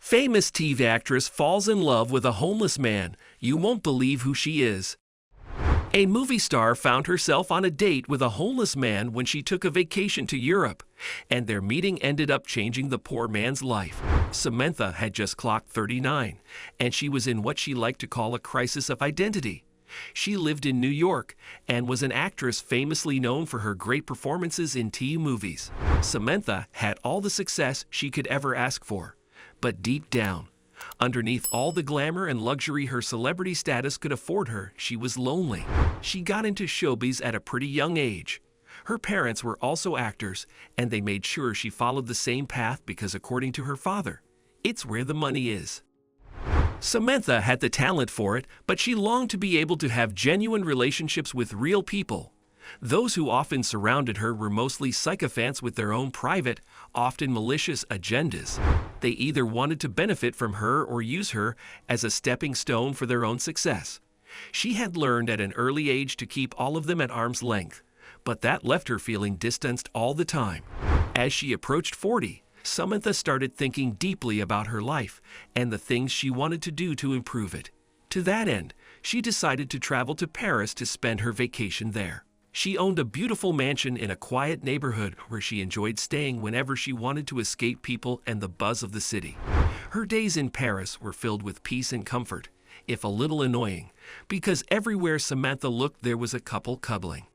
Famous TV actress falls in love with a homeless man. You won't believe who she is. A movie star found herself on a date with a homeless man when she took a vacation to Europe, and their meeting ended up changing the poor man's life. Samantha had just clocked 39, and she was in what she liked to call a crisis of identity. She lived in New York and was an actress famously known for her great performances in TV movies. Samantha had all the success she could ever ask for. But deep down, underneath all the glamour and luxury her celebrity status could afford her, she was lonely. She got into showbiz at a pretty young age. Her parents were also actors, and they made sure she followed the same path because, according to her father, it's where the money is. Samantha had the talent for it, but she longed to be able to have genuine relationships with real people. Those who often surrounded her were mostly sycophants with their own private, often malicious agendas. They either wanted to benefit from her or use her as a stepping stone for their own success. She had learned at an early age to keep all of them at arm's length, but that left her feeling distanced all the time. As she approached 40, Samantha started thinking deeply about her life and the things she wanted to do to improve it. To that end, she decided to travel to Paris to spend her vacation there. She owned a beautiful mansion in a quiet neighborhood where she enjoyed staying whenever she wanted to escape people and the buzz of the city. Her days in Paris were filled with peace and comfort, if a little annoying, because everywhere Samantha looked there was a couple cuddling.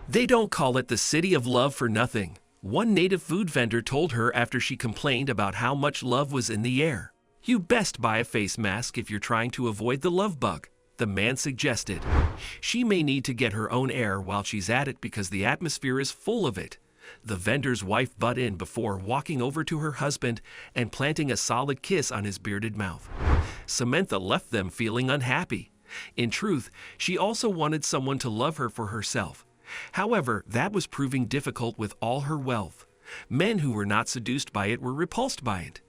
They don't call it the city of love for nothing, one native food vendor told her after she complained about how much love was in the air. You best buy a face mask if you're trying to avoid the love bug, the man suggested. She may need to get her own air while she's at it because the atmosphere is full of it. The vendor's wife butted in before walking over to her husband and planting a solid kiss on his bearded mouth. Samantha left them feeling unhappy. In truth, she also wanted someone to love her for herself. However, that was proving difficult with all her wealth. Men who were not seduced by it were repulsed by it.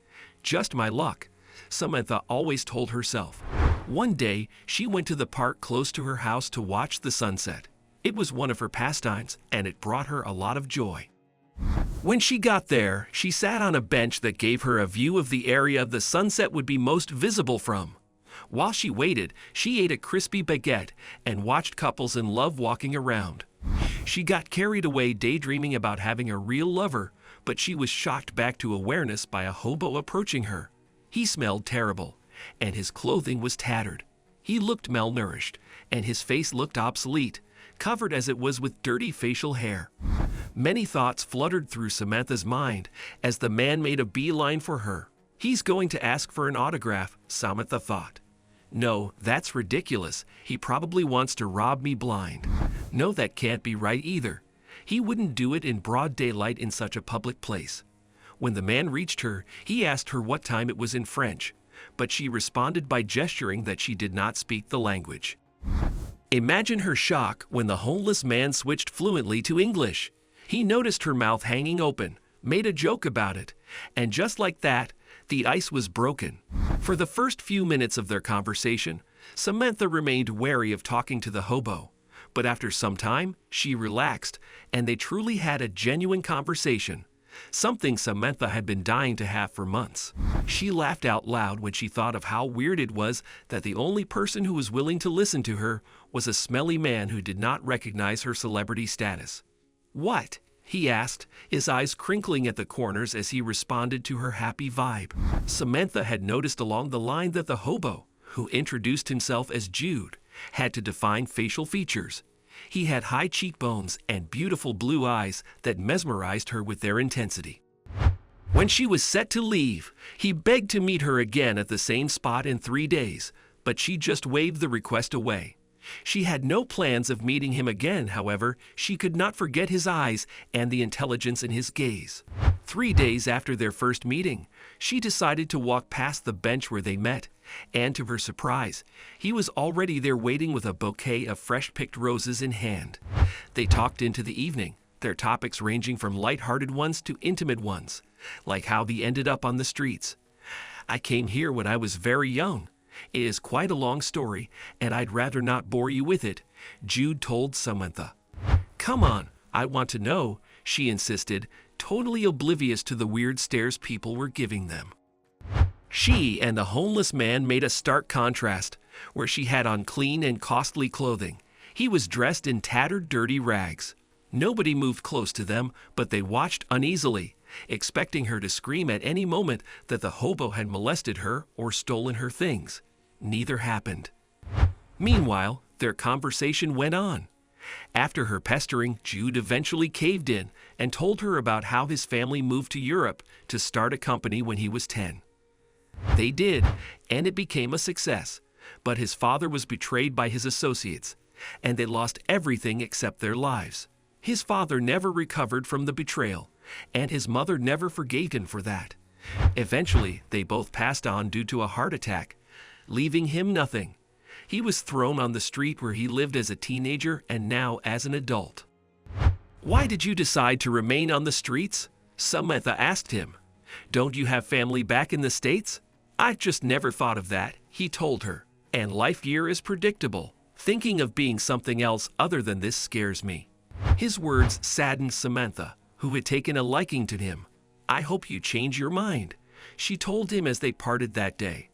Just my luck, Samantha always told herself. One day, she went to the park close to her house to watch the sunset. It was one of her pastimes, and it brought her a lot of joy. When she got there, she sat on a bench that gave her a view of the area the sunset would be most visible from. While she waited, she ate a crispy baguette and watched couples in love walking around. She got carried away daydreaming about having a real lover, but she was shocked back to awareness by a hobo approaching her. He smelled terrible, and his clothing was tattered. He looked malnourished, and his face looked obsolete, covered as it was with dirty facial hair. Many thoughts fluttered through Samantha's mind as the man made a beeline for her. He's going to ask for an autograph, Samantha thought. No, that's ridiculous. He probably wants to rob me blind. No, that can't be right either. He wouldn't do it in broad daylight in such a public place. When the man reached her, he asked her what time it was in French, but she responded by gesturing that she did not speak the language. Imagine her shock when the homeless man switched fluently to English. He noticed her mouth hanging open, made a joke about it, and just like that, the ice was broken. For the first few minutes of their conversation, Samantha remained wary of talking to the hobo, but after some time, she relaxed, and they truly had a genuine conversation. Something Samantha had been dying to have for months. She laughed out loud when she thought of how weird it was that the only person who was willing to listen to her was a smelly man who did not recognize her celebrity status. "What?" he asked, his eyes crinkling at the corners as he responded to her happy vibe. Samantha had noticed along the line that the hobo, who introduced himself as Jude, had to define facial features. He had high cheekbones and beautiful blue eyes that mesmerized her with their intensity. When she was set to leave, he begged to meet her again at the same spot in 3 days, but she just waved the request away. She had no plans of meeting him again, however, she could not forget his eyes and the intelligence in his gaze. 3 days after their first meeting, she decided to walk past the bench where they met, and to her surprise, he was already there waiting with a bouquet of fresh-picked roses in hand. They talked into the evening, their topics ranging from light-hearted ones to intimate ones, like how they ended up on the streets. "I came here when I was very young. It is quite a long story, and I'd rather not bore you with it," Jude told Samantha. "Come on, I want to know," she insisted, totally oblivious to the weird stares people were giving them. She and the homeless man made a stark contrast, where she had on clean and costly clothing. He was dressed in tattered, dirty rags. Nobody moved close to them, but they watched uneasily, expecting her to scream at any moment that the hobo had molested her or stolen her things. Neither happened. Meanwhile, their conversation went on. After her pestering, Jude eventually caved in and told her about how his family moved to Europe to start a company when he was 10. They did, and it became a success, but his father was betrayed by his associates, and they lost everything except their lives. His father never recovered from the betrayal, and his mother never forgave him for that. Eventually, they both passed on due to a heart attack, leaving him nothing. He was thrown on the street where he lived as a teenager and now as an adult. "Why did you decide to remain on the streets?" Samantha asked him. "Don't you have family back in the States?" "I just never thought of that," he told her. "And life here is predictable. Thinking of being something else other than this scares me." His words saddened Samantha, who had taken a liking to him. "I hope you change your mind," she told him as they parted that day.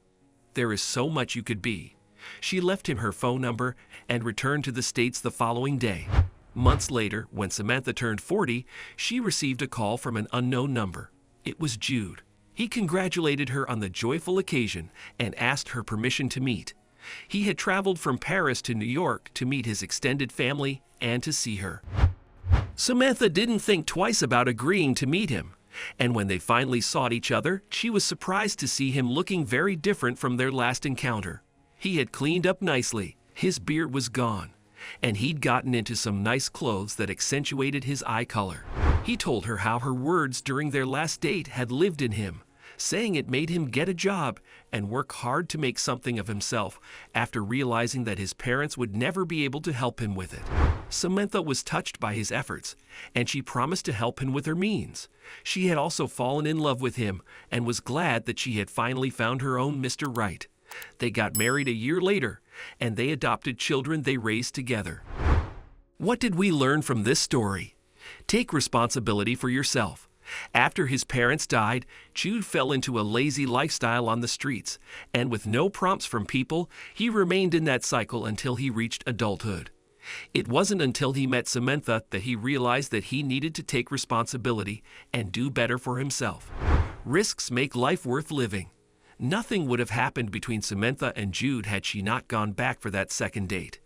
"There is so much you could be." She left him her phone number and returned to the States the following day. Months later, when Samantha turned 40, she received a call from an unknown number. It was Jude. He congratulated her on the joyful occasion and asked her permission to meet. He had traveled from Paris to New York to meet his extended family and to see her. Samantha didn't think twice about agreeing to meet him, and when they finally saw each other, she was surprised to see him looking very different from their last encounter. He had cleaned up nicely, his beard was gone, and he'd gotten into some nice clothes that accentuated his eye color. He told her how her words during their last date had lived in him, saying it made him get a job and work hard to make something of himself after realizing that his parents would never be able to help him with it. Samantha was touched by his efforts, and she promised to help him with her means. She had also fallen in love with him and was glad that she had finally found her own Mr. Right. They got married a year later, and they adopted children they raised together. What did we learn from this story? Take responsibility for yourself. After his parents died, Jude fell into a lazy lifestyle on the streets, and with no prompts from people, he remained in that cycle until he reached adulthood. It wasn't until he met Samantha that he realized that he needed to take responsibility and do better for himself. Risks make life worth living. Nothing would have happened between Samantha and Jude had she not gone back for that second date.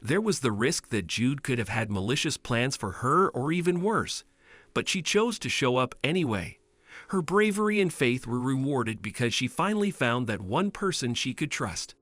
There was the risk that Jude could have had malicious plans for her or even worse, but she chose to show up anyway. Her bravery and faith were rewarded because she finally found that one person she could trust.